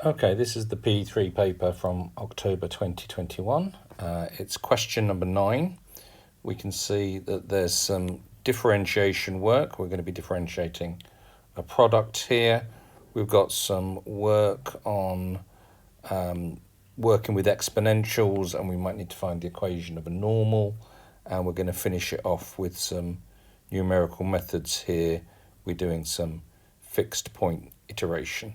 Okay, this is the P3 paper from October 2021. It's question number 9. We can see that there's some differentiation work. We're going to be differentiating a product here. We've got some work on working with exponentials, and we might need to find the equation of a normal. And we're going to finish it off with some numerical methods here. We're doing some fixed point iteration.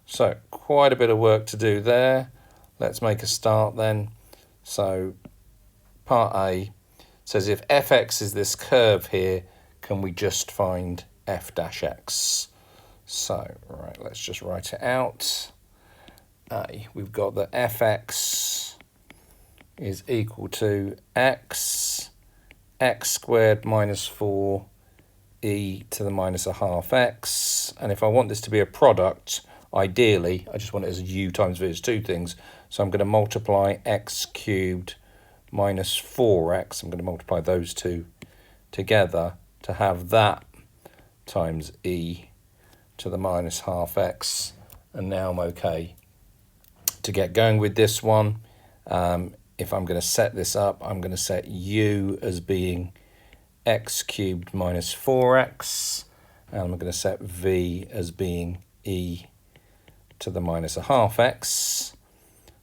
So quite a bit of work to do there. Let's make a start then. So part A says if fx is this curve here, can we just find f dash x? So, right, let's just write it out. A, we've got that fx is equal to x squared minus 4 e to the minus a half x. And if I want this to be a product, ideally, I just want it as u times v as two things. So I'm going to multiply x cubed minus 4x. I'm going to multiply those two together to have that times e to the minus half x. And now I'm okay to get going with this one. If I'm going to set this up, I'm going to set u as being x cubed minus 4x. And I'm going to set v as being e to the minus a half x.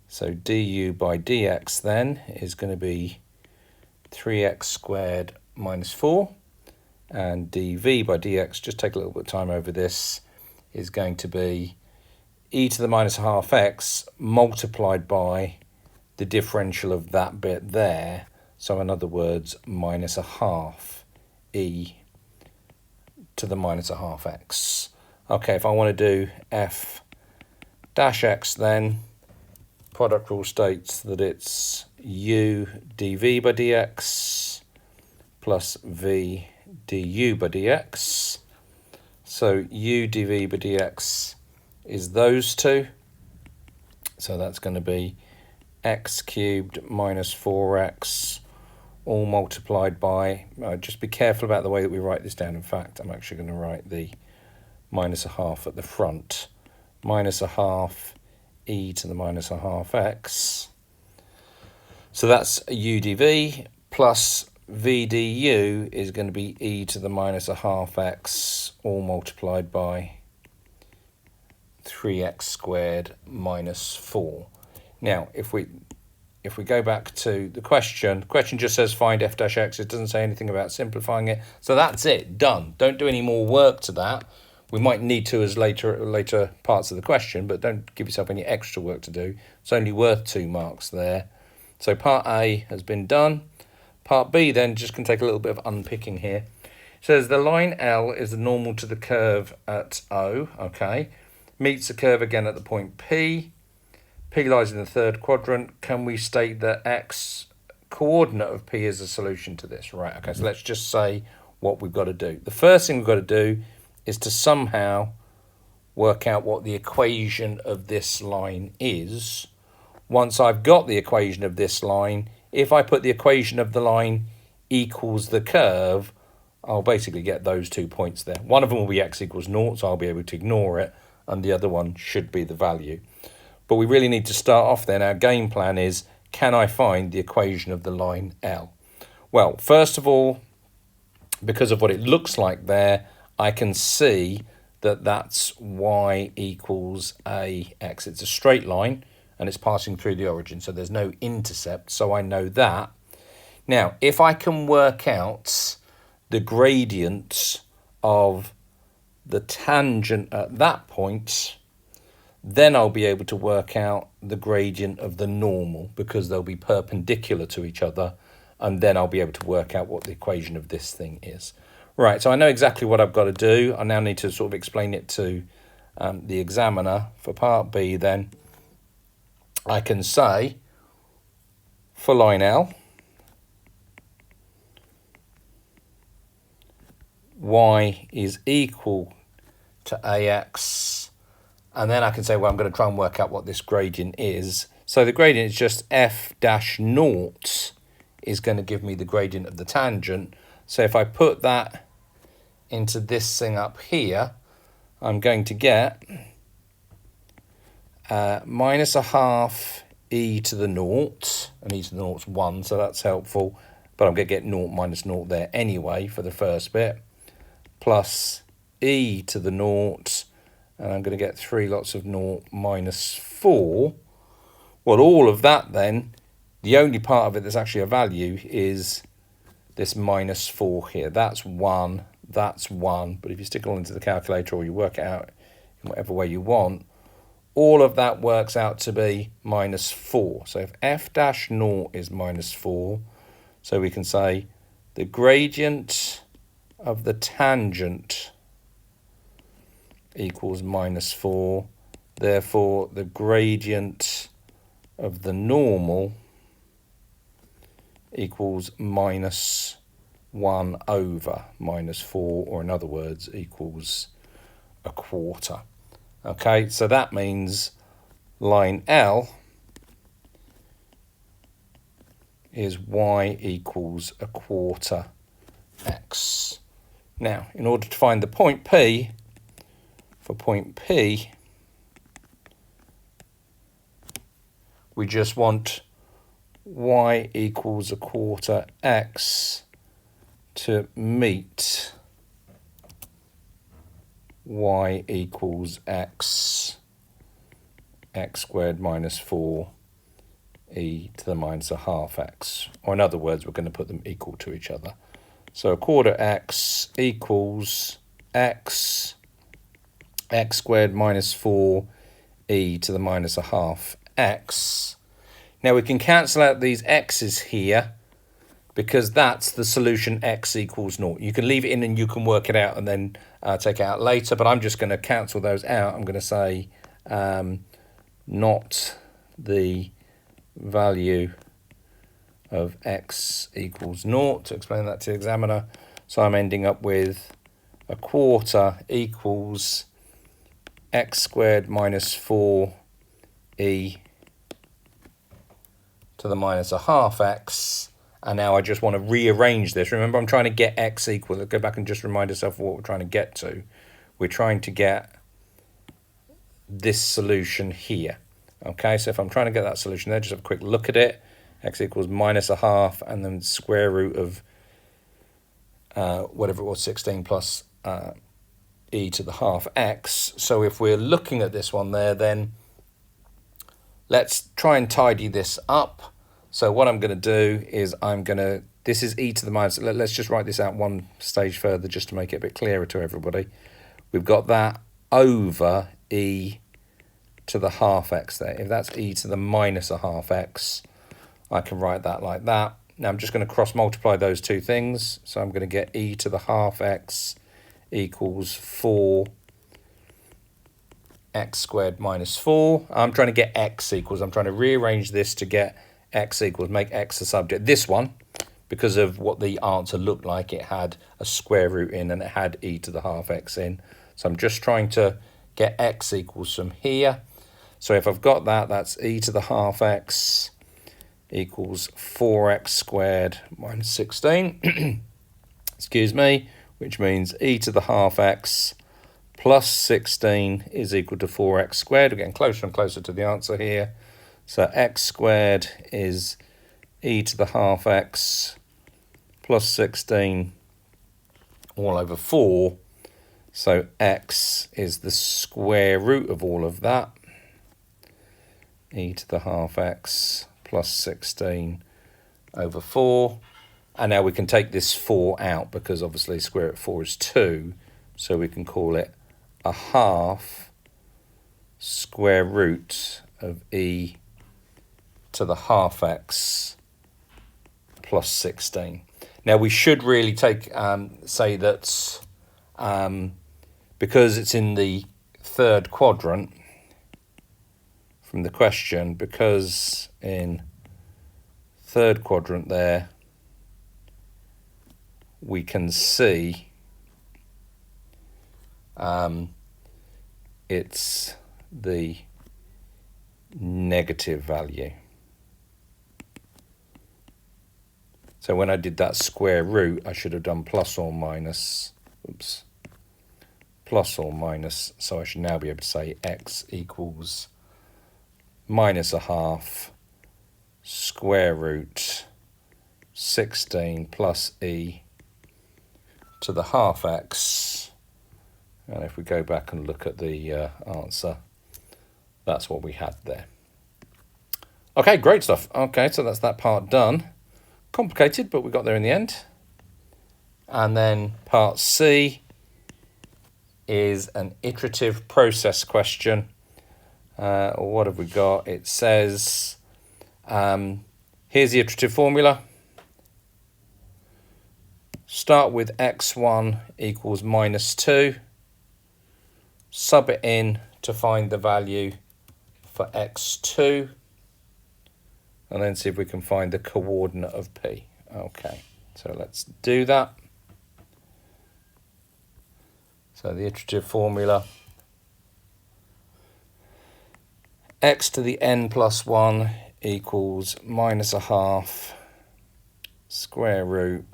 So du by dx then is going to be 3x squared minus 4. And dv by dx, just take a little bit of time over this, is going to be e to the minus a half x multiplied by the differential of that bit there. So in other words, minus a half e to the minus a half x. Okay, if I want to do f dash x then, product rule states that it's u dv by dx plus v du by dx. So u dv by dx is those two. So that's going to be x cubed minus 4x all multiplied by, just be careful about the way that we write this down. In fact, I'm actually going to write the minus a half at the front. Minus a half e to the minus a half x. So that's u dv plus v du is going to be e to the minus a half x all multiplied by 3x squared minus 4. Now, if we go back to the question just says find f dash x. It doesn't say anything about simplifying it. So that's it, done. Don't do any more work to that. We might need to as later parts of the question, but don't give yourself any extra work to do. It's only worth 2 marks there. So part A has been done. Part B then just can take a little bit of unpicking here. It says the line L is the normal to the curve at O, okay. Meets the curve again at the point P. P lies in the third quadrant. Can we state that x coordinate of P is a solution to this? Right, okay, so let's just say what we've got to do. The first thing we've got to do is to somehow work out what the equation of this line is. Once I've got the equation of this line, if I put the equation of the line equals the curve, I'll basically get those 2 points there. One of them will be x equals 0, so I'll be able to ignore it, and the other one should be the value. But we really need to start off then. Our game plan is, can I find the equation of the line L? Well, first of all, because of what it looks like there, I can see that that's y equals ax. It's a straight line and it's passing through the origin, so there's no intercept, so I know that. Now, if I can work out the gradient of the tangent at that point, then I'll be able to work out the gradient of the normal because they'll be perpendicular to each other, and then I'll be able to work out what the equation of this thing is. Right, so I know exactly what I've got to do. I now need to sort of explain it to the examiner. For part B then, I can say for line L, y is equal to ax, and then I can say, well, I'm going to try and work out what this gradient is. So the gradient is just f dash naught is going to give me the gradient of the tangent. So if I put that into this thing up here, I'm going to get minus a half e to the naught, and e to the naught's 1, so that's helpful, but I'm going to get 0 minus 0 there anyway for the first bit, plus e to the naught, and I'm going to get 3 lots of 0 minus 4. Well, all of that then, the only part of it that's actually a value is this minus 4 here. That's 1, that's 1, but if you stick it all into the calculator or you work it out in whatever way you want, all of that works out to be minus 4. So if f dash 0 is minus 4, so we can say the gradient of the tangent equals minus 4. Therefore, the gradient of the normal equals minus 1 over minus 4, or in other words, equals a quarter. Okay, so that means line L is y equals a quarter x. Now, in order to find the point P, for point P, we just want y equals a quarter x to meet y equals x squared minus 4 e to the minus a half x. Or in other words, we're going to put them equal to each other. So a quarter x equals x squared minus 4 e to the minus a half x. Now we can cancel out these x's here because that's the solution x equals 0. You can leave it in and you can work it out and then take it out later, but I'm just going to cancel those out. I'm going to say not the value of x equals 0 to explain that to the examiner. So I'm ending up with a quarter equals x squared minus 4 e to the minus a half x. And now I just want to rearrange this. Remember, I'm trying to get x equal. Let's go back and just remind ourselves of what we're trying to get to. We're trying to get this solution here. Okay, so if I'm trying to get that solution there, just have a quick look at it. X equals minus a half and then square root of whatever it was, 16 plus e to the half x. So if we're looking at this one there, then let's try and tidy this up. So what I'm going to do is this is e to the minus, let's just write this out one stage further just to make it a bit clearer to everybody. We've got that over e to the half x there. If that's e to the minus a half x, I can write that like that. Now I'm just going to cross multiply those two things. So I'm going to get e to the half x equals 4 x squared minus 4. I'm trying to get x equals. I'm trying to rearrange this to get x equals, make x the subject. This one, because of what the answer looked like, it had a square root in and it had e to the half x in. So I'm just trying to get x equals from here. So if I've got that, that's e to the half x equals 4x squared minus 16. Excuse me, which means e to the half x plus 16 is equal to 4x squared. We're getting closer and closer to the answer here. So x squared is e to the half x plus 16 all over 4. So x is the square root of all of that. E to the half x plus 16 over 4. And now we can take this 4 out because obviously square root of 4 is 2. So we can call it a half square root of e to the half x plus 16. Now we should really say that because it's in the third quadrant from the question, because in third quadrant there we can see it's the negative value. So when I did that square root, I should have done plus or minus, plus or minus, so I should now be able to say x equals minus a half square root 16 plus e to the half x. And if we go back and look at the answer, that's what we had there. Okay, great stuff. Okay, so that's that part done. Complicated, but we got there in the end. And then part C is an iterative process question. What have we got? It says, here's the iterative formula. Start with x1 equals minus 2. Sub it in to find the value for x2. And then see if we can find the coordinate of P. Okay, so let's do that. So the iterative formula. X to the n plus 1 equals minus a half square root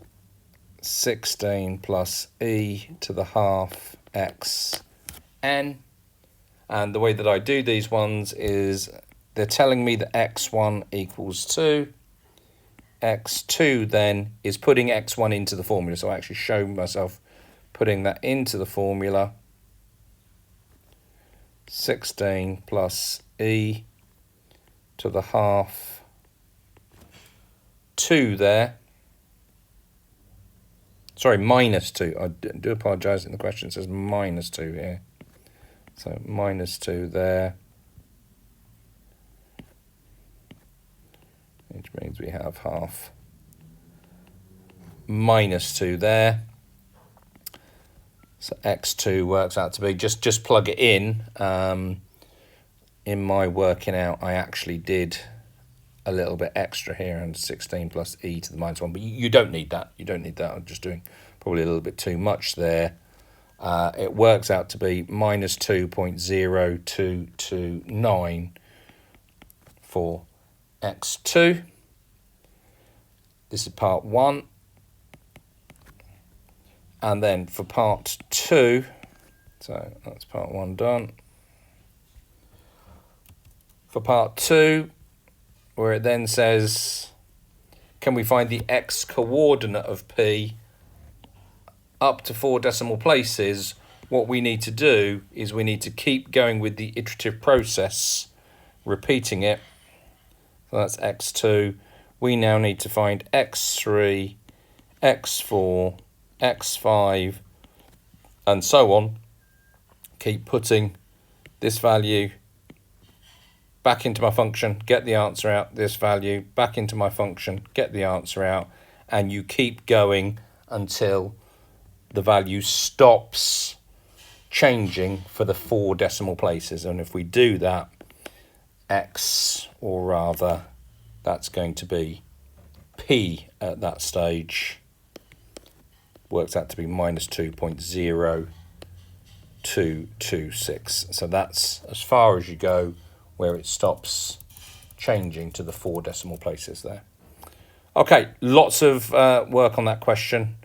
16 plus e to the half x n. And the way that I do these ones is they're telling me that x1 equals 2. x2 then is putting x1 into the formula. So I actually show myself putting that into the formula. 16 plus e to the half 2 there. Sorry, minus 2. I do apologise in the question. It says minus 2 here. So minus 2 there. Which means we have half minus 2 there. So x2 works out to be, just plug it in. In my working out, I actually did a little bit extra here, and 16 plus e to the minus 1. But you don't need that. You don't need that. I'm just doing probably a little bit too much there. It works out to be minus 2.0229 for x2. This is part 1. And then for part 2, so that's part 1 done. For part 2, where it then says, can we find the x coordinate of P up to 4 decimal places? What we need to do is we need to keep going with the iterative process, repeating it. So that's x2. We now need to find x3, x4, x5, and so on. Keep putting this value back into my function, get the answer out, this value back into my function, get the answer out, and you keep going until the value stops changing for the 4 decimal places. And if we do that, x, or rather that's going to be P at that stage, works out to be minus 2.0226. So that's as far as you go where it stops changing to the 4 decimal places there. Okay, lots of work on that question.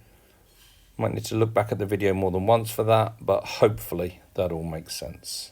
Might need to look back at the video more than once for that, but hopefully that all makes sense.